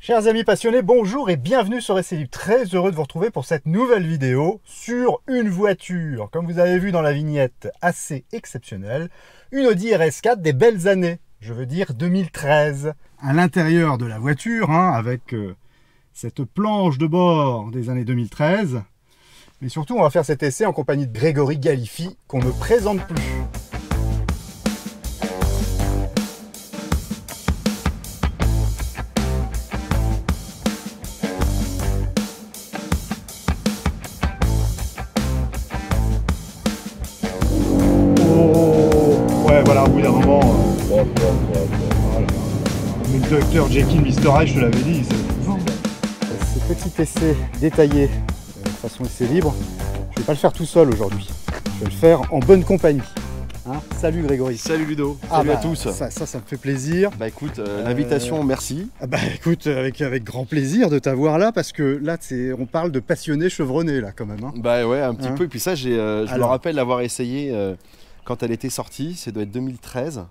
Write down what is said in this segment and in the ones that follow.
Chers amis passionnés, bonjour et bienvenue sur Essai Libre. Très heureux de vous retrouver pour cette nouvelle vidéo sur une voiture, comme vous avez vu dans la vignette, assez exceptionnelle, une Audi RS4 des belles années, je veux dire 2013. À l'intérieur de la voiture, avec cette planche de bord des années 2013, mais surtout on va faire cet essai en compagnie de Grégory Galifi, qu'on ne présente plus. Voilà, au bout d'un moment, voilà. Mais le docteur Jekyll, Mr. Hyde, je te l'avais dit, c'est ce petit essai détaillé de façon essai libre. Je vais pas le faire tout seul aujourd'hui. Je vais le faire en bonne compagnie. Salut Grégory. Salut Ludo. Salut à tous. Ça me fait plaisir. Bah écoute, l'invitation, merci. Bah écoute, avec grand plaisir de t'avoir là, parce que là, on parle de passionné chevronné là quand même. Bah ouais, un petit peu. Et puis ça, je me rappelle l'avoir essayé. Quand elle était sortie, ça doit être 2013.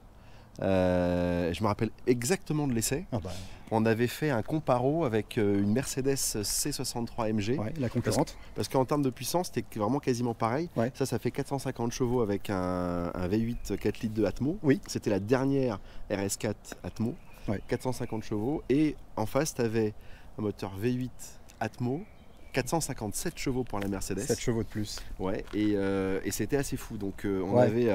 Je me rappelle exactement de l'essai. On avait fait un comparo avec une Mercedes C63 MG. Ouais, la concurrente. Parce qu'en termes de puissance, c'était vraiment quasiment pareil. Ouais. Ça fait 450 chevaux avec un V8 4 litres de Atmo. Oui. C'était la dernière RS4 Atmo. Ouais. 450 chevaux. Et en face, tu avais un moteur V8 Atmo. 457 chevaux pour la Mercedes. 7 chevaux de plus. Ouais, et c'était assez fou. Donc avait.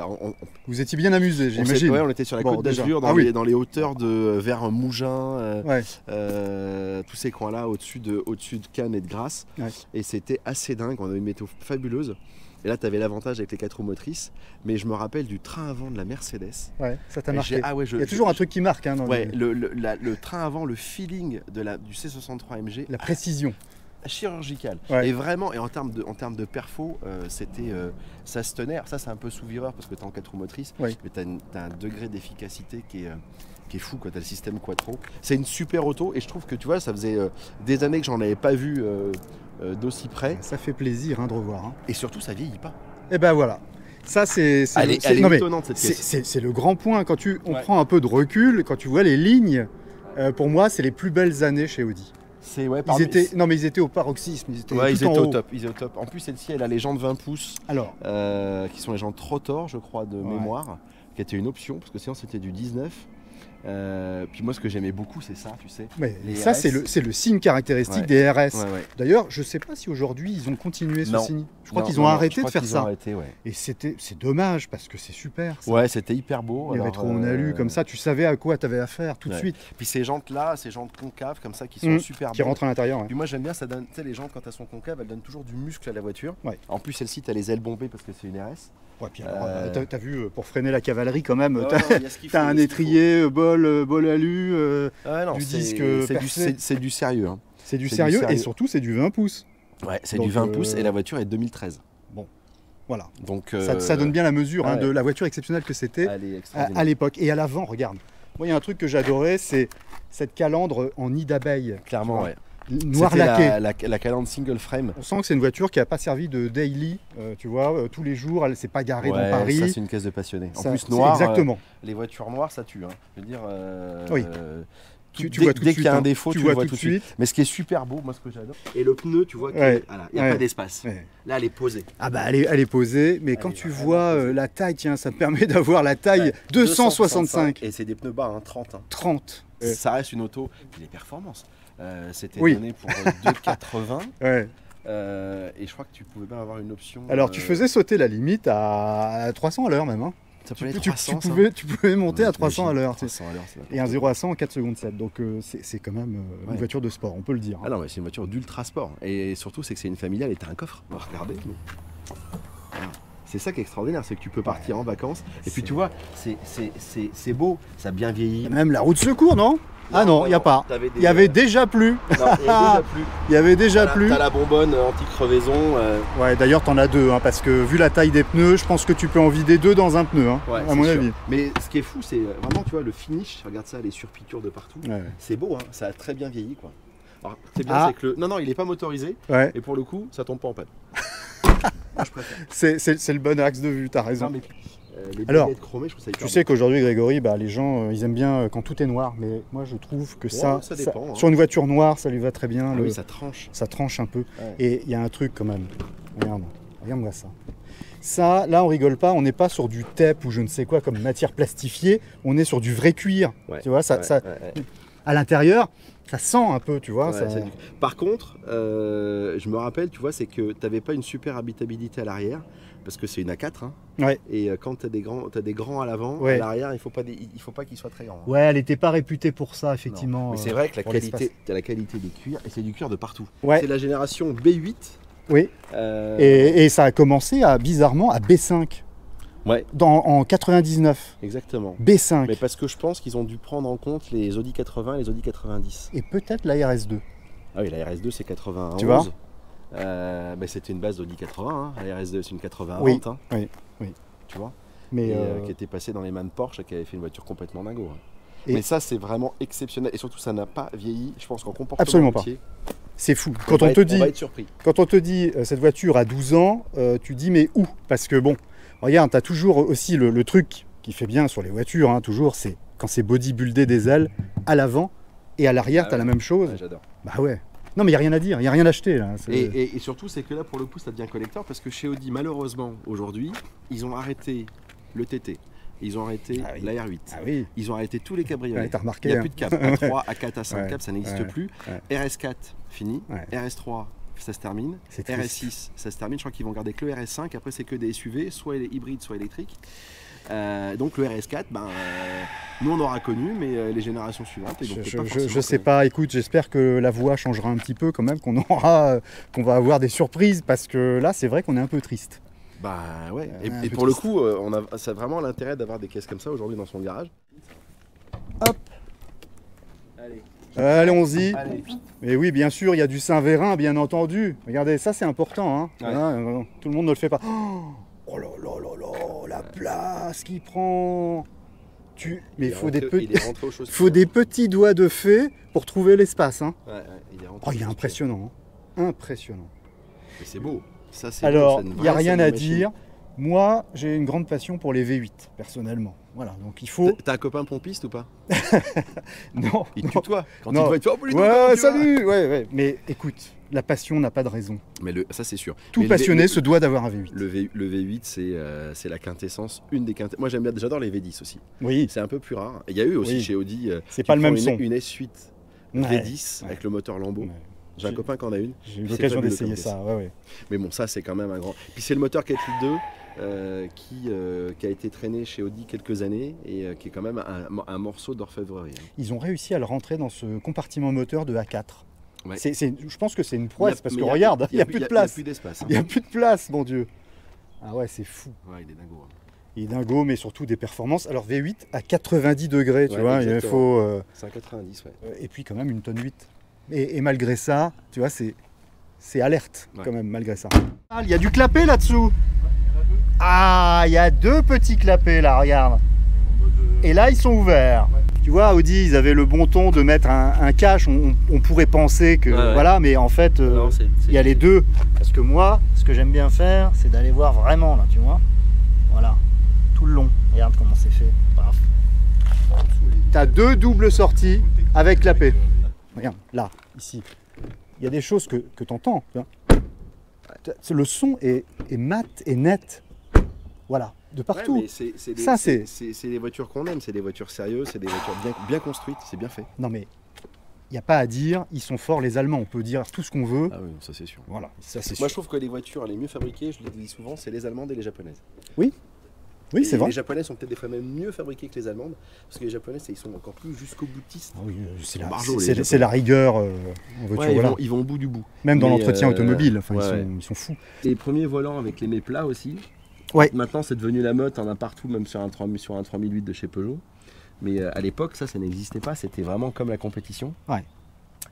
Vous étiez bien amusés, j'imagine. Ouais, on était sur la Côte d'Azur, dans les hauteurs vers Mougins, tous ces coins-là, au-dessus de Cannes et de Grasse. Ouais. Et c'était assez dingue. On avait une météo fabuleuse. Et là, tu avais l'avantage avec les 4 roues motrices. Mais je me rappelle du train avant de la Mercedes. Ouais, ça t'a marqué. Il y a toujours un truc qui marque. Le train avant, le feeling du C63 MG. La précision. Chirurgical. Ouais. Et vraiment, et en termes de perfo, ça se tenait. Ça, c'est un peu sous-vireur parce que tu es en 4 roues motrices. Ouais. Mais tu as un degré d'efficacité qui est fou quand tu as le système Quattro. C'est une super auto et je trouve que tu vois, ça faisait des années que j'en avais pas vu d'aussi près. Ça fait plaisir de revoir. Et surtout, ça vieillit pas. Et ben voilà. Ça, elle est étonnante cette pièce. C'est le grand point. Quand on prend un peu de recul, quand tu vois les lignes, pour moi, c'est les plus belles années chez Audi. Ils étaient au paroxysme, ils étaient au top. Ils étaient au top. En plus, celle-ci, elle a les jantes 20 pouces, qui sont les jantes Rotor, je crois, de mémoire, qui était une option, parce que sinon c'était du 19. Puis moi, ce que j'aimais beaucoup, c'est ça, tu sais. Mais ça, c'est le signe caractéristique des RS. D'ailleurs, je ne sais pas si aujourd'hui ils ont continué ce signe. Je crois qu'ils ont arrêté de faire ça. Et c'est dommage parce que c'est super. Ça. Ouais, c'était hyper beau. Les rétro on a lu comme ça, tu savais à quoi tu avais affaire tout de suite. Puis ces jantes-là, ces jantes concaves comme ça qui sont super qui rentrent à l'intérieur. Puis moi, j'aime bien, ça donne, tu sais, les jantes quand elles sont concaves, elles donnent toujours du muscle à la voiture. En plus, celle-ci, tu as les ailes bombées parce que c'est une RS. Ouais, puis alors, t'as vu, pour freiner la cavalerie quand même, t'as un étrier, bol alu, du disque percé. C'est du sérieux. C'est du sérieux et surtout c'est du 20 pouces. Ouais, c'est du 20 pouces et la voiture est 2013. Bon, voilà. Donc, ça donne bien la mesure de la voiture exceptionnelle que c'était à l'époque. Et à l'avant, regarde. Moi, il y a un truc que j'adorais, c'est cette calandre en nid d'abeille. Clairement, ouais. Noir laqué. La calandre single frame. On sent que c'est une voiture qui n'a pas servi de daily, tu vois, tous les jours, elle ne s'est pas garée dans Paris. Ça, c'est une caisse de passionné. En plus, noir, exactement. Les voitures noires, ça tue. Je veux dire, oui. Dès qu'il y a un défaut, tu le vois tout de suite. Mais ce qui est super beau, moi, ce que j'adore. Et le pneu, tu vois, il n'y a pas d'espace. Là, elle est posée. Ah bah, elle est posée, mais quand tu vois la taille, tiens, ça me permet d'avoir la taille 265. Et c'est des pneus bas, 30. 30. Ça reste une auto. Puis les performances. C'était donné pour 2,80. Et je crois que tu pouvais bien avoir une option. Alors tu faisais sauter la limite à 300 à l'heure même. Tu pouvais monter à 300 à l'heure. Et un 0 à 100 en 4 secondes 7. Donc c'est quand même une voiture de sport, on peut le dire. Ah non, mais c'est une voiture d'ultra sport. Et surtout, c'est que c'est une familiale et tu as un coffre. Regardez. C'est ça qui est extraordinaire, c'est que tu peux partir en vacances. Et puis tu vois, c'est beau, ça a bien vieilli. Même la roue de secours, non? Ah non, il n'y a pas. Il y avait déjà plus. Il y avait déjà plus. T'as la bonbonne anti-crevaison. Ouais, d'ailleurs, t'en as deux, parce que vu la taille des pneus, je pense que tu peux en vider deux dans un pneu, à mon avis. Mais ce qui est fou, c'est vraiment, tu vois, le finish. Regarde ça, les surpiqûres de partout. C'est beau, ça a très bien vieilli, quoi. Alors, c'est bien, c'est que non, il n'est pas motorisé. Et pour le coup, ça tombe pas en panne. C'est le bon axe de vue, t'as raison. Alors, chromées, je trouve ça hyper tu sais qu'aujourd'hui, Grégory, les gens, ils aiment bien quand tout est noir. Mais moi, je trouve que ça dépend, sur une voiture noire, ça lui va très bien. Oui, ça tranche. Ça tranche un peu. Ouais. Et il y a un truc quand même. Regarde-moi ça. Ça, là, on rigole pas. On n'est pas sur du TEP ou je ne sais quoi comme matière plastifiée. On est sur du vrai cuir. Ouais. Tu vois, à l'intérieur, ça sent un peu, tu vois. Ouais, Par contre, je me rappelle, tu vois, c'est que tu n'avais pas une super habitabilité à l'arrière, parce que c'est une A4. Hein, ouais. Et quand tu as des grands à l'avant, ouais. à l'arrière, il faut pas qu'ils soient très grands. Ouais, elle n'était pas réputée pour ça, effectivement. Mais c'est vrai que tu as la qualité des cuirs, et c'est du cuir de partout. Ouais. C'est la génération B8. Oui. Et ça a commencé bizarrement à B5. Ouais. En 99. Exactement. B5. Mais parce que je pense qu'ils ont dû prendre en compte les Audi 80 et les Audi 90. Et peut-être la RS2. Ah oui, la RS2 c'est 91. Tu vois c'était une base d'Audi 80. Hein. La RS2 c'est une 80. Oui. Hein. Oui. Tu vois. Mais qui était passée dans les mains de Porsche et qui avait fait une voiture complètement dingo. Hein. Mais ça c'est vraiment exceptionnel. Et surtout ça n'a pas vieilli. Je pense qu'en comportement absolument routier, pas. C'est fou. On va être surpris. Quand on te dit cette voiture a 12 ans, tu dis mais où? Parce que bon. Regarde, tu as toujours aussi le truc qui fait bien sur les voitures, hein, toujours, c'est quand c'est bodybuildé des ailes à l'avant et à l'arrière, tu as la même chose. Ouais, j'adore. Bah ouais. Non, mais il n'y a rien à dire, il n'y a rien à acheter. Là. Et surtout, c'est que là, pour le coup, ça devient collector parce que chez Audi, malheureusement, aujourd'hui, ils ont arrêté le TT. Ils ont arrêté la R8. Ah oui. Ils ont arrêté tous les cabriolets. Ouais, t'as remarqué, il n'y a plus de cap. A3, A4, A5 ouais, cap, ça n'existe plus. Ouais. RS4, fini. Ouais. RS3, ça se termine. RS6, ça se termine. Je crois qu'ils vont garder que le RS5. Après, c'est que des SUV, soit hybrides, soit électriques. Donc le RS4, nous on aura connu, mais les générations suivantes. Et donc, je sais pas, écoute, j'espère que la voix changera un petit peu quand même, qu'on va avoir des surprises, parce que là c'est vrai qu'on est un peu triste. Bah ouais, et pour le coup, ça a vraiment l'intérêt d'avoir des caisses comme ça aujourd'hui dans son garage. Hop. Allons-y. Mais oui, bien sûr, il y a du Saint-Vérin, bien entendu. Regardez, ça c'est important. Hein. Ouais. Hein, tout le monde ne le fait pas. Oh là là là là, la place qu'il prend. Mais il faut des petits doigts de fée pour trouver l'espace. Hein. Ouais, il est impressionnant. Hein. Impressionnant. Mais c'est beau. Ça, c'est alors, il n'y a rien à dire. Moi, j'ai une grande passion pour les V8, personnellement. Voilà, donc il faut... T'as un copain pompiste ou pas? Non. Il te tutoie. Quand non. il te voit, ouais, salut. Ouais. Mais écoute, la passion n'a pas de raison. Mais ça, c'est sûr. Tout passionné se doit d'avoir un V8. Le V8, c'est la quintessence, une des quintessences. Moi, j'adore les V10 aussi. Oui. C'est un peu plus rare. Il y a eu aussi chez Audi... c'est pas le même son. Une S8 V10 avec le moteur Lambeau. Ouais. J'ai un copain qui en a une. J'ai eu l'occasion d'essayer ça. Ouais. Mais bon, ça, c'est quand même un grand... Puis c'est le moteur 4 litres 2 qui a été traîné chez Audi quelques années et qui est quand même un morceau d'orfèvrerie. Ils ont réussi à le rentrer dans ce compartiment moteur de A4. Ouais. Je pense que c'est une prouesse parce que regarde, il n'y a plus de place. Il n'y a plus d'espace. Il n'y a plus de place, mon Dieu. Ah ouais, c'est fou. Ouais, il est dingo. Hein. Il est dingo, mais surtout des performances. Alors V8 à 90 degrés, tu vois, il faut... C'est un 90, ouais. Et puis quand même une tonne 8. Et malgré ça, tu vois, c'est alerte quand même, malgré ça. Ah, il y a du clapet là-dessous. Ah, il y a deux petits clapets là, regarde. Et là, ils sont ouverts. Ouais. Tu vois, Audi, ils avaient le bon ton de mettre un cache. On pourrait penser que... Voilà, mais en fait, il y a les deux. Parce que moi, ce que j'aime bien faire, c'est d'aller voir vraiment, là, tu vois. Voilà, tout le long. Regarde comment c'est fait. Paf. Tu as deux doubles sorties avec clapet. Regarde, là, ici. Il y a des choses que tu entends. Le son est mat et net. Voilà, de partout. Ouais, c'est les voitures qu'on aime, c'est des voitures sérieuses, c'est des voitures bien construites, c'est bien fait. Non mais, il n'y a pas à dire, ils sont forts les Allemands, on peut dire tout ce qu'on veut. Ah oui, ça c'est sûr. Voilà, ça c'est sûr. Moi je trouve que les voitures les mieux fabriquées, je le dis souvent, c'est les Allemandes et les Japonaises. Oui, c'est vrai. Les Japonaises sont peut-être des fois même mieux fabriquées que les Allemandes, parce que les Japonaises, ils sont encore plus jusqu'au boutiste. Oui, c'est la rigueur en voiture. Ouais, ils vont au bout du bout. Même dans l'entretien automobile, enfin, ils sont fous. Les premiers volants avec les mets plats aussi. Ouais. Maintenant, c'est devenu la mode, on a partout, même sur un 3008 de chez Peugeot. Mais à l'époque, ça n'existait pas, c'était vraiment comme la compétition. Ouais.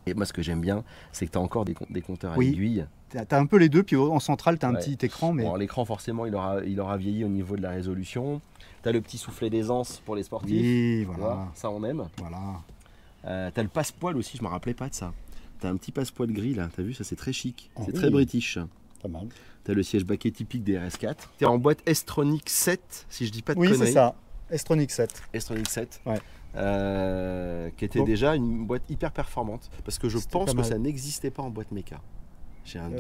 Et moi, ce que j'aime bien, c'est que tu as encore des compteurs à aiguille. Tu as un peu les deux, puis en centrale, tu as un petit écran. Mais... Bon, l'écran, forcément, il aura vieilli au niveau de la résolution. Tu as le petit soufflet d'aisance pour les sportifs. Oui, voilà. Ça, on aime. Voilà. Tu as le passepoil aussi, je ne me rappelais pas de ça. Tu as un petit passepoil gris, là, tu as vu, ça c'est très chic. Oh, c'est très british. pas mal. Tu as le siège baquet typique des RS4. Tu es en boîte S-Tronic 7, si je dis pas de conneries. Oui, c'est ça. S-Tronic 7. S-Tronic 7. Ouais. Qui était déjà une boîte hyper performante. Parce que je pense que ça n'existait pas en boîte méca. J'ai un doute.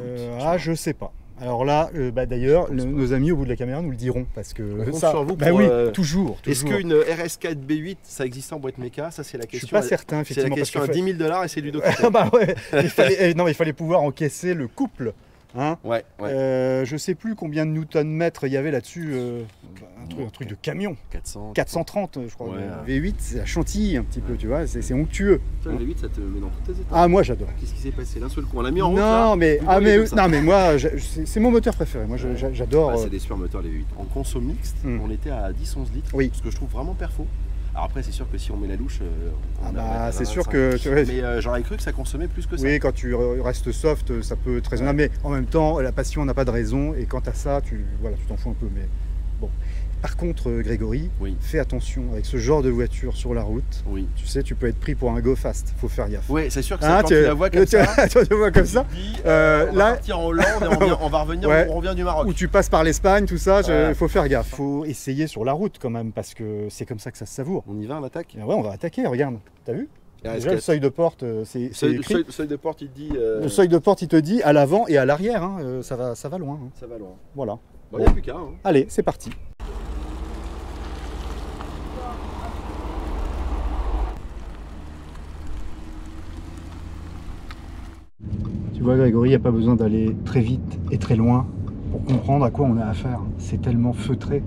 Je sais pas. Alors là, d'ailleurs, nos amis au bout de la caméra nous le diront. Parce que ça, sur vous pour, oui, toujours. Est-ce qu'une RS4 B8, ça existait en boîte méca? Ça, c'est la question. Je suis pas certain, effectivement. C'est la question à 10 000 $ et c'est du document. Il fallait pouvoir encaisser le couple. Hein, ouais. Je sais plus combien de newton-mètres il y avait là-dessus, un truc de camion. 430 je crois. V8 c'est la chantilly un petit peu, tu vois, c'est onctueux. Toi, le V8 ça te met dans toutes tes étapes. Ah moi j'adore. Qu'est-ce qui s'est passé d'un seul coup? On l'a mis en route. Non mais moi c'est mon moteur préféré. Moi j'adore. C'est des super moteurs les V8. En conso mixte, on était à 10-11 litres. Oui. Ce que je trouve vraiment perfo. Alors après c'est sûr que si on met la louche, c'est sûr que mais j'aurais cru que ça consommait plus que ça. Oui, quand tu restes soft, ça peut être raisonnable, mais en même temps la passion n'a pas de raison et quand tu as ça, tu t'en fous un peu. Mais bon. Par contre, Grégory, fais attention avec ce genre de voiture sur la route. Oui. Tu sais, tu peux être pris pour un go fast. Faut faire gaffe. Oui, c'est sûr que quand tu la vois comme ça, tu la vois comme ça. On va partir en Hollande et on va revenir. On revient du Maroc. Ou tu passes par l'Espagne, tout ça. Il faut faire gaffe. Faut essayer sur la route quand même parce que c'est comme ça que ça se savoure. On y va, on attaque. Ouais, on va attaquer. Regarde, t'as vu? Déjà, le seuil de porte, c'est écrit. Le seuil de porte, il te dit. Le seuil de porte, il te dit à l'avant et à l'arrière. Hein, ça va loin. Hein. Ça va loin. Voilà. Bon, y a plus qu'à. Hein. Allez, c'est parti. Tu vois Grégory, il n'y a pas besoin d'aller très vite et très loin pour comprendre à quoi on a affaire. C'est tellement feutré.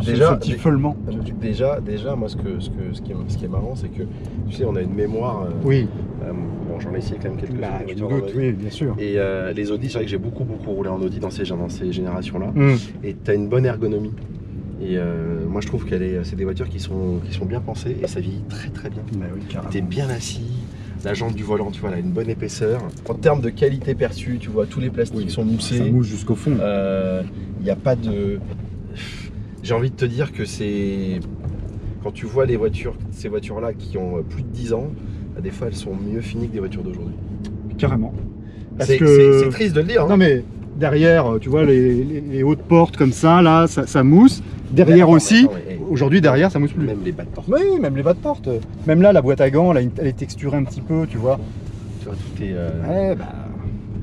Déjà, ce petit feulement. Déjà, moi, ce qui est marrant, c'est que tu sais, on a une mémoire. Oui. Bon, j'en ai essayé quand même quelques voitures. Oui, bien sûr. Et les Audi, c'est vrai que j'ai beaucoup roulé en Audi dans ces générations-là. Et tu as une bonne ergonomie. Et moi, je trouve que c'est des voitures qui sont bien pensées et ça vieillit très bien. Oui, tu es bien assis. La jambe du volant, tu vois, elle a une bonne épaisseur. En termes de qualité perçue, tu vois, tous les plastiques sont moussés. Ça mousse jusqu'au fond. Il n'y a pas de... J'ai envie de te dire que c'est... Quand tu vois ces voitures-là qui ont plus de 10 ans, des fois, elles sont mieux finies que des voitures d'aujourd'hui. Carrément. C'est triste de le dire. Non, mais derrière, tu vois, les hautes portes comme ça, là, ça mousse. Derrière aussi, aujourd'hui derrière ça mousse plus. Même les bas de porte. Oui, même les bas de porte. Même là, la boîte à gants, elle est texturée un petit peu, tu vois. Tu vois, tout est...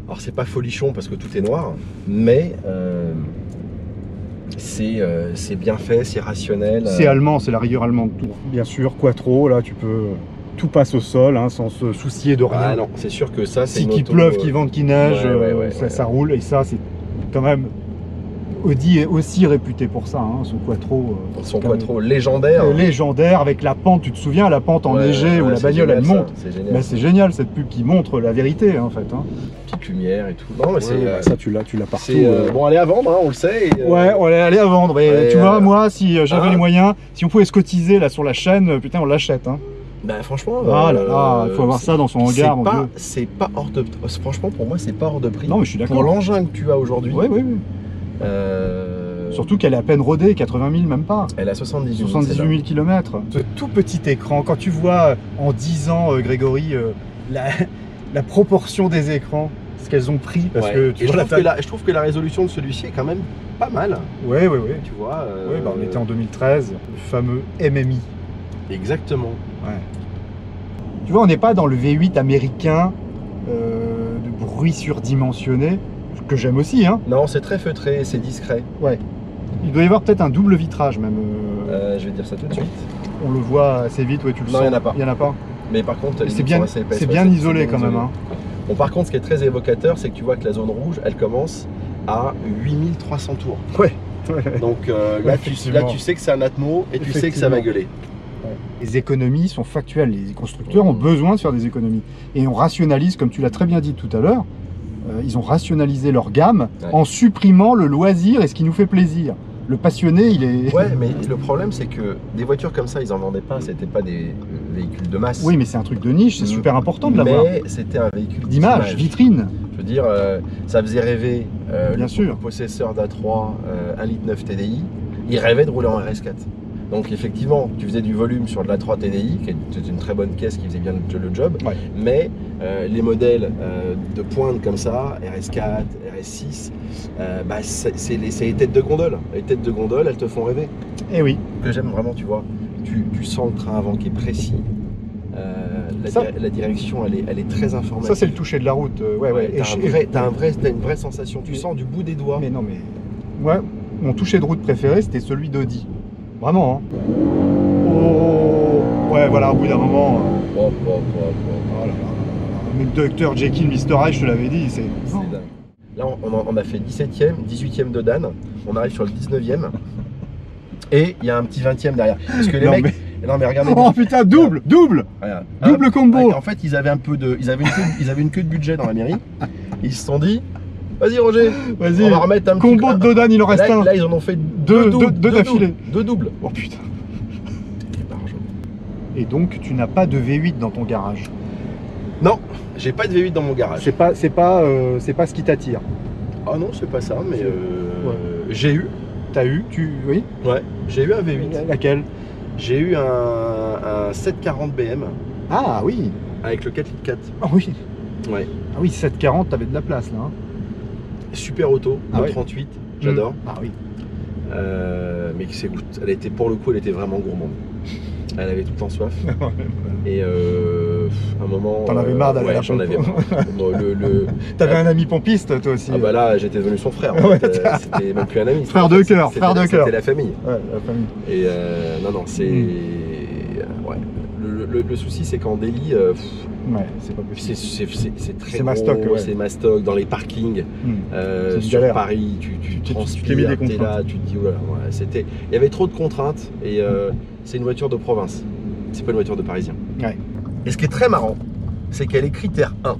Alors c'est pas folichon parce que tout est noir, mais c'est bien fait, c'est rationnel. C'est allemand, c'est la rigueur allemande. Tout. Bien sûr, quattro, là tu peux... Tout passe au sol, hein, sans se soucier de rien. Ah non, c'est sûr que ça, c'est si qu'il pleuve, qu'il vente, qu'il neige, ça roule. Et ça, c'est quand même... Audi est aussi réputé pour ça, hein, son quattro. Son quattro légendaire. Légendaire, avec la pente, tu te souviens, la pente enneigée où la bagnole elle monte. C'est génial cette pub qui montre la vérité en fait. Hein. Petite lumière et tout. Non, mais ça tu l'as partout. Bon, elle est à vendre, hein, on le sait. Ouais, elle est à vendre. Et tu vois, moi, si j'avais les moyens, si on pouvait se cotiser là sur la chaîne, putain, on l'achète. Hein. Franchement, il faut avoir ça dans son hangar. C'est pas hors de prix. Franchement, pour moi, c'est pas hors de prix. Non, mais je suis d'accord. Pour l'engin que tu as aujourd'hui. Oui. Surtout qu'elle est à peine rodée, 80 000 même pas. Elle a 78 000 km. Ce tout petit écran, quand tu vois en 10 ans, Grégory, la proportion des écrans, ce qu'elles ont pris. Parce que je trouve que la résolution de celui-ci est quand même pas mal. Oui. Tu vois. On était en 2013, le fameux MMI. Exactement. Ouais. Tu vois, on n'est pas dans le V8 américain de bruit surdimensionné. Que j'aime aussi, hein. Non, c'est très feutré, c'est discret. Ouais. Il doit y avoir peut-être un double vitrage même. Je vais dire ça tout de suite. On le voit assez vite, tu le sens. Non, il n'y en a pas. Il n'y en a pas. Mais par contre, c'est bien isolé quand même. Hein. Bon, par contre, ce qui est très évocateur, c'est que tu vois que la zone rouge, elle commence à 8300 tours. Ouais. Donc là, tu sais que c'est un Atmo et tu sais que ça va gueuler. Les économies sont factuelles. Les constructeurs ont besoin de faire des économies. Et on rationalise, comme tu l'as très bien dit tout à l'heure, ils ont rationalisé leur gamme en supprimant le loisir et ce qui nous fait plaisir. Le passionné, il est... Ouais, mais le problème, c'est que des voitures comme ça, ils en vendaient pas. C'était pas des véhicules de masse. Oui, mais c'est un truc de niche, c'est super important de l'avoir. Mais c'était un véhicule d'image, vitrine. Je veux dire, ça faisait rêver bien sûr. Le possesseur d'A3 1,9 litre TDI. Il rêvait de rouler en RS4. Donc effectivement, tu faisais du volume sur de l'A3 TDI, qui est une très bonne caisse qui faisait bien le job, mais les modèles de pointe comme ça, RS4, RS6, bah, c'est les têtes de gondole. Les têtes de gondole, elles te font rêver. Et oui. Que j'aime vraiment, tu vois. Tu sens le train avant qui est précis. La direction, elle est très informative. Ça, c'est le toucher de la route. Ouais. T'as une vraie sensation. Tu sens du bout des doigts. Mais non, mais moi, mon toucher de route préféré, c'était celui d'Audi. Vraiment. Hein. Oh, ouais, voilà, au bout d'un moment. Oh là là. Mais le Dr Jekyll, Mr Hyde, je te l'avais dit, c'est dingue. Là, on a fait 17e, 18e de Dan. On arrive sur le 19e. Et il y a un petit 20e derrière. Parce que les mecs. Non mais regardez. Oh putain, double combo. En fait, ils avaient une queue de budget dans la mairie. Ils se sont dit, vas-y Roger, on va remettre un combo de Dodan, il en reste un. Là, ils en ont fait deux d'affilée. Deux doubles. Oh putain. Et donc, tu n'as pas de V8 dans ton garage? Non, j'ai pas de V8 dans mon garage. C'est pas ce qui t'attire? Ah non, c'est pas ça, mais j'ai eu. T'as eu? Oui. Ouais, j'ai eu un V8. Laquelle? J'ai eu un 740 BM. Ah oui. Avec le 4 litres 4. Ah oui. Ouais. Ah oui, 740, t'avais de la place là. Hein. Super auto, 38, j'adore. Ah oui. Mais elle était, pour le coup, elle était vraiment gourmande. Elle avait tout le temps soif. Et un moment. T'en avais marre d'aller à la pompe. J'en avais marre. T'avais un ami pompiste toi aussi. Ah bah là, j'étais devenu son frère. En fait. C'était même plus un ami. Frère de cœur, C'était la famille. Ouais, la famille. Et non, c'est. Ouais. Le souci, c'est qu'en Delhi, c'est pas possible. C'est très gros, c'est mastoc dans les parkings. Sur galère. Paris, tu transpires, t'es là, tu te dis, voilà, il y avait trop de contraintes et c'est une voiture de province. C'est pas une voiture de parisien. Ouais. Et ce qui est très marrant, c'est qu'elle est critère 1.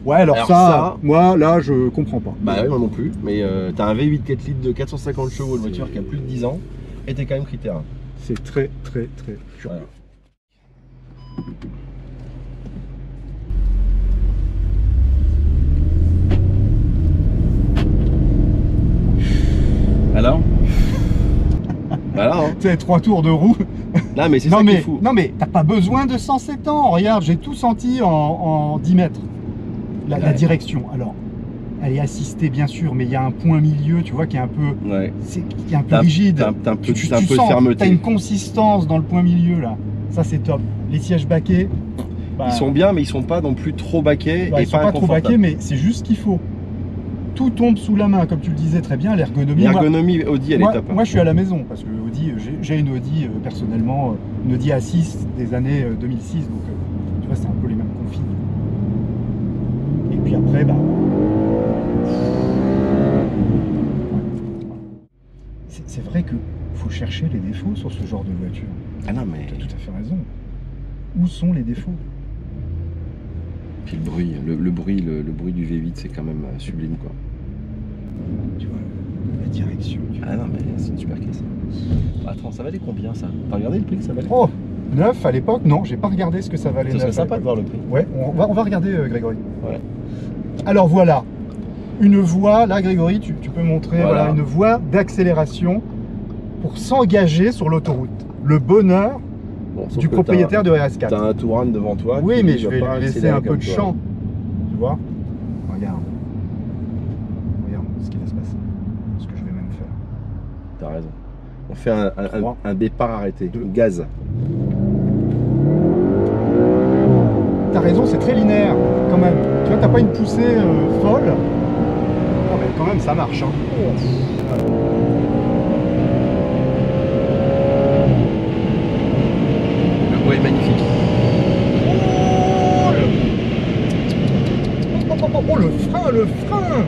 Ouais, alors ça, moi, là, je comprends pas. Bah oui, moi non plus. Mais t'as un V8 4 litres de 450 chevaux, une voiture qui a plus de 10 ans, et t'es quand même critère 1. C'est très curieux. Voilà. Alors voilà, hein. Tu sais, 3 tours de roue. Non mais c'est ça qui est fou. Non mais t'as pas besoin de 107 ans. Regarde, j'ai tout senti en 10 mètres. La direction. Alors, elle est assistée bien sûr, mais il y a un point milieu, tu vois, qui est un peu, qui est un peu rigide. T'as un peu de sens, fermeté. T'as une consistance dans le point milieu là. Ça c'est top. Les sièges baquets. Ils sont bien, mais ils sont pas non plus trop baquets. Ils sont pas trop baquets, mais c'est juste ce qu'il faut. Tout tombe sous la main, comme tu le disais très bien, l'ergonomie. L'ergonomie Audi, elle est top. Moi, je suis à la maison parce que Audi, j'ai une Audi personnellement, une Audi A6 des années 2006, donc tu vois, c'est un peu les mêmes configs. Et puis après, c'est vrai que faut chercher les défauts sur ce genre de voiture. Ah non, mais tu as tout à fait raison. Où sont les défauts? Puis le bruit du V8, c'est quand même sublime, quoi. Tu vois, la direction. Ah non, mais c'est une super caisse. Attends, ça valait combien ça? T'as regardé le prix que ça valait? Oh, 9 à l'époque? Non, j'ai pas regardé ce que ça valait. Ce serait sympa de voir le prix. Ouais, on va regarder, Grégory. Ouais. Alors voilà, une voie, là Grégory, tu peux montrer, voilà, une voie d'accélération pour s'engager sur l'autoroute. Le bonheur du propriétaire de RS4. T'as un Touran devant toi. Oui, mais je vais lui laisser un peu de champ. Tu vois? Regarde ce qui va se passer. Ce que je vais même faire. T'as raison. On fait un départ arrêté. Gaz. T'as raison, c'est très linéaire quand même. Tu vois, t'as pas une poussée folle. Non, mais quand même, ça marche. Hein. Le bois est magnifique. Oh, le frein.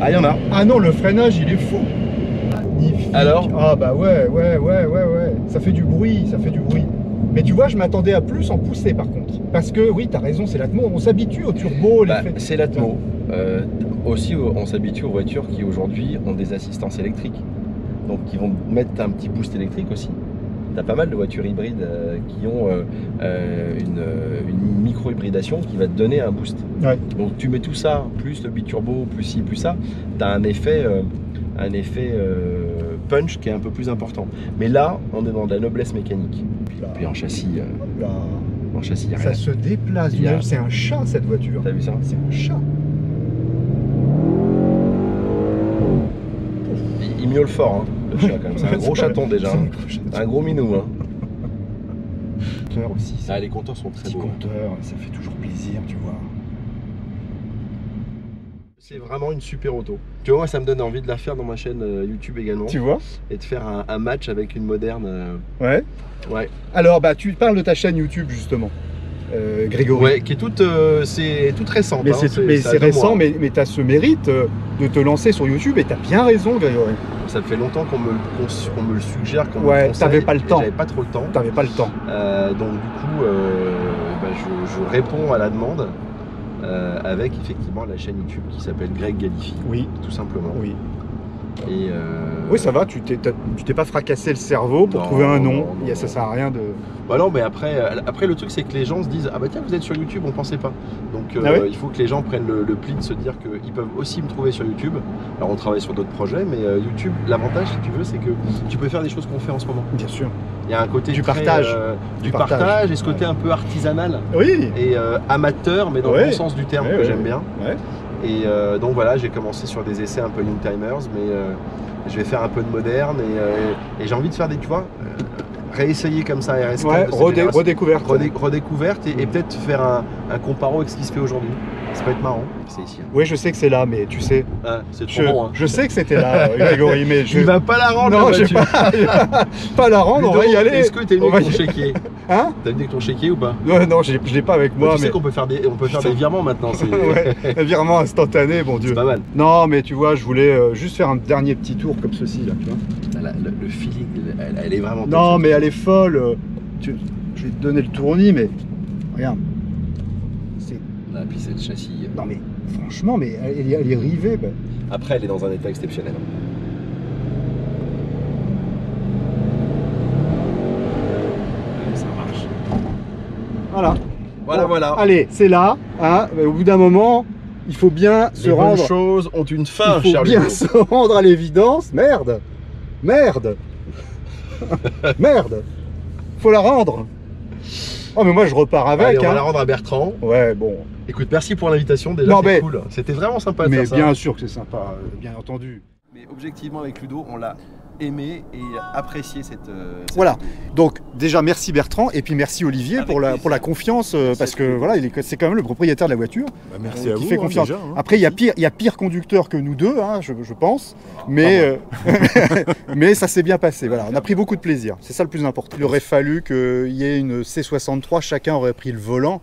Ah, il y en a. Ah non, le freinage, il est fou. Magnifique. Alors? Ah bah ouais. Ça fait du bruit, Mais tu vois, je m'attendais à plus en poussée par contre. Parce que oui, t'as raison, c'est l'atmo. On s'habitue au turbo. C'est l'atmo. Aussi, on s'habitue aux voitures qui aujourd'hui ont des assistances électriques. Donc, qui vont mettre un petit boost électrique aussi. T'as pas mal de voitures hybrides qui ont une micro-hybridation qui va te donner un boost. Ouais. Donc, tu mets tout ça, plus le biturbo, plus ci, plus ça, t'as un effet punch qui est un peu plus important. Mais là, on est dans de la noblesse mécanique. Puis un châssis. châssis Ça se déplace. C'est un chat cette voiture. T'as vu ça? C'est un chat. Il miaule fort, hein, le chat quand même. C'est un gros chaton déjà. Un gros minou. Hein. Compteur aussi. Ah, les compteurs sont très beaux. Compteur, ça fait toujours plaisir, tu vois. C'est vraiment une super auto. Tu vois, moi ça me donne envie de la faire dans ma chaîne YouTube également. Tu vois? Et de faire un match avec une moderne. Ouais. Ouais. Alors, bah, tu parles de ta chaîne YouTube justement, Grégory. Ouais, qui est toute, c'est toute récente. Mais hein, c'est récent, mais tu as ce mérite de te lancer sur YouTube et tu as bien raison, Grégory. Ça fait longtemps qu'on me le suggère, qu'on me ouais, le conseille. T'avais pas le temps. J'avais pas trop le temps. T'avais pas le temps. Donc du coup, bah, je réponds à la demande. Avec effectivement la chaîne YouTube qui s'appelle Greg Galifi. Oui. Tout simplement. Oui. Et oui, ça va, tu t'es pas fracassé le cerveau pour trouver un nom. Non. Ça sert à rien de. Bah non, mais après le truc c'est que les gens se disent ah bah tiens, vous êtes sur YouTube, on pensait pas. Donc ouais, il faut que les gens prennent le pli de se dire qu'ils peuvent aussi me trouver sur YouTube. Alors on travaille sur d'autres projets, mais YouTube, l'avantage si tu veux, c'est que tu peux faire des choses qu'on fait en ce moment. Bien sûr. Il y a un côté du très, partage. Du partage et ce côté un peu artisanal. Oui. Et amateur, mais dans le bon sens du terme que j'aime bien. Ouais. Et donc voilà, j'ai commencé sur des essais un peu Young Timers, mais je vais faire un peu de moderne et j'ai envie de faire des, tu vois, réessayer comme ça RS4. Ouais, redécouverte. Redécouverte et peut-être faire un comparo avec ce qui se fait aujourd'hui. Ça peut être marrant. C'est ici. Hein. Oui, je sais que c'est là, mais tu sais. Ah, c'est trop bon. Hein. Je sais que c'était là, Grégory, mais Il va pas la rendre. Non, je vais pas la rendre, Ludo, on va y aller. Est-ce que t'es venu avec ton chéquier? Hein? T'as venu avec ton chéquier ou pas? Non, je l'ai pas avec moi. Tu sais qu'on peut faire des virements maintenant. Ouais, un virement instantané, bon Dieu. C'est pas mal. Non, mais tu vois, je voulais juste faire un dernier petit tour comme ceci, là, tu vois. Le feeling, elle est vraiment. Non, mais elle est folle. Je vais te donner le tournis, mais regarde. Ah, puis c'est le châssis. Non, mais franchement, mais elle est rivée. Bah. Après, elle est dans un état exceptionnel. Ça marche. Voilà. Voilà. Allez, c'est là. Hein. Au bout d'un moment, il faut bien se rendre. Les choses ont une fin, cher Ludo. Il faut bien se rendre à l'évidence. Merde. Merde. Faut la rendre. Oh, mais moi je repars avec. Allez, on va la rendre à Bertrand. Ouais, bon. Écoute, merci pour l'invitation. Déjà, c'est cool. C'était vraiment sympa de faire ça. Mais bien sûr que c'est sympa, bien entendu. Mais objectivement, avec Ludo, on l'a aimé et apprécié cette voilà. vidéo. Donc déjà merci Bertrand et puis merci Olivier pour la confiance parce que voilà, c'est quand même le propriétaire de la voiture. Bah, merci à vous. Qui fait confiance. Déjà, hein. Après il y a pire conducteur que nous deux, hein, je pense. Mais mais ça s'est bien passé. Voilà, on a pris beaucoup de plaisir. C'est ça le plus important. Il aurait fallu qu'il y ait une C63, chacun aurait pris le volant.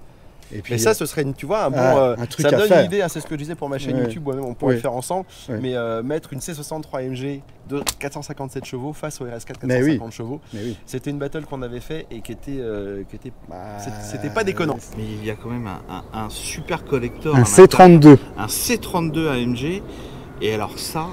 Et puis, mais ça, ce serait, tu vois, un truc ça me à donne faire. une idée, hein, c'est ce que je disais pour ma chaîne YouTube, on pourrait le faire ensemble, mais mettre une C63 AMG de 457 chevaux face au RS4 450 chevaux, c'était une battle qu'on avait fait et qui était c'était pas déconnant. Mais il y a quand même un super collector, un C32. Un C32 AMG, et alors ça,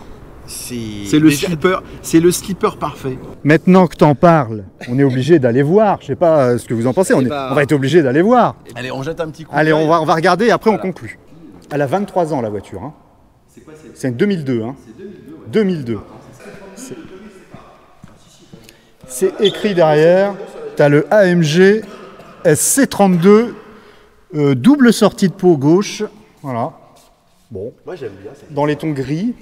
c'est le slipper parfait. Maintenant que t'en parles, on est obligé d'aller voir. Je sais pas ce que vous en pensez. On va être obligé d'aller voir. Allez, on jette un petit coup. Allez, on va regarder et après on conclut. Elle a 23 ans la voiture. Hein. C'est une 2002. Hein. C'est 2002. C'est écrit derrière. Tu as le AMG SC32 double sortie de peau gauche. Voilà. Bon. Moi j'aime bien ça. Dans les tons gris.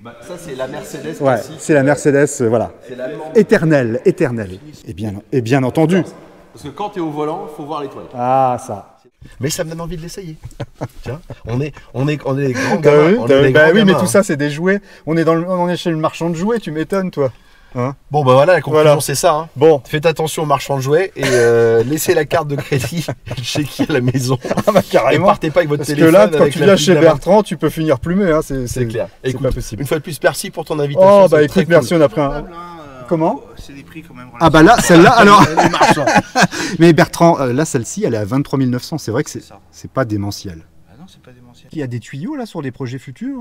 Bah, ça c'est la Mercedes. Ouais, c'est la Mercedes, voilà. Éternelle. Et bien entendu. Parce que quand tu es au volant, il faut voir l'étoile. Ah ça. Mais ça me donne envie de l'essayer. Tiens, on est des grands gamins. Oui, mais tout ça c'est des jouets. On est chez le marchand de jouets, tu m'étonnes toi. Hein, bon bah voilà, la conclusion c'est ça. Hein. Bon, faites attention aux marchands de jouets et laissez la carte de crédit chez qui à la maison. Ah bah carrément. Et partez pas avec votre téléphone. Parce que là, quand tu viens chez Bertrand, tu peux finir plumé. Hein. C'est clair. C'est pas possible. Une fois de plus, merci pour ton invitation. Oh bah écoute, merci, on a pris un. Comment? C'est des prix quand même. Ah bah là, celle-là, alors. Mais Bertrand, là, celle-ci, elle est à 23 900. C'est vrai que c'est pas démentiel. C'est pas démentiel. Il y a des tuyaux là sur des projets futurs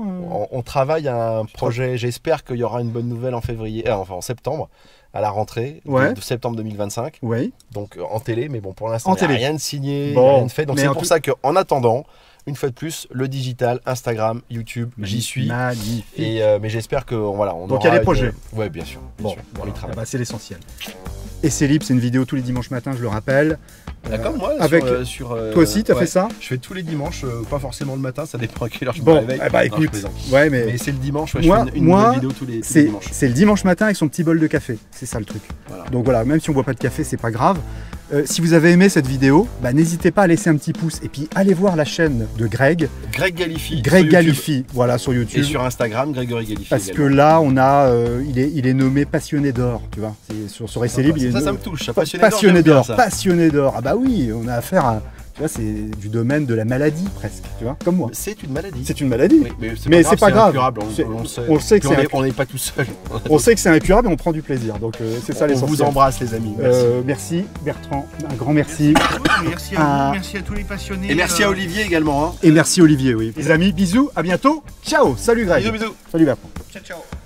on travaille à un projet, j'espère qu'il y aura une bonne nouvelle en février, enfin en septembre, à la rentrée de septembre 2025. Oui. Donc en télé, mais bon pour l'instant, rien de signé, bon, rien de fait. Donc c'est pour ça qu'en attendant, une fois de plus, le digital, Instagram, YouTube, j'y suis. Magnifique. Et, mais j'espère que voilà, on donc il y a des projets. Ouais, bien sûr. Bon, on y travaille. C'est l'essentiel. Et c'est libre, c'est une vidéo tous les dimanches matin, je le rappelle. D'accord, moi, avec toi aussi, tu as fait ça? Je fais tous les dimanches, pas forcément le matin, ça dépend à quelle heure je me bon, réveille. Bah écoute, ouais, mais c'est le dimanche, je fais une nouvelle vidéo tous les dimanches. C'est le dimanche matin avec son petit bol de café, c'est ça le truc. Voilà. Donc voilà, même si on boit pas de café, c'est pas grave. Si vous avez aimé cette vidéo, bah, n'hésitez pas à laisser un petit pouce et puis allez voir la chaîne de Greg. Greg Galifi. Greg Galifi, voilà, sur YouTube. Et sur Instagram, Grégory Galifi. Parce également. que là, on a, il est nommé passionné d'or, tu vois. Sur Essai Libre, ça me touche. Passionné d'or, passionné d'or. Ah bah oui, on a affaire à... Tu vois, c'est du domaine de la maladie presque, tu vois, comme moi. C'est une maladie. C'est une maladie. Oui, mais c'est pas grave. Incurable, on sait que on n'est pas tout seul. On sait que c'est incurable et on prend du plaisir. Donc c'est ça l'essentiel. On vous embrasse les amis. Merci Bertrand, un grand merci. Merci à vous, merci à tous les passionnés. Et merci à Olivier également. Hein. Et merci Olivier, oui. Les amis, bisous, à bientôt. Ciao, salut Greg. Bisous. Salut Bertrand. Ciao, ciao.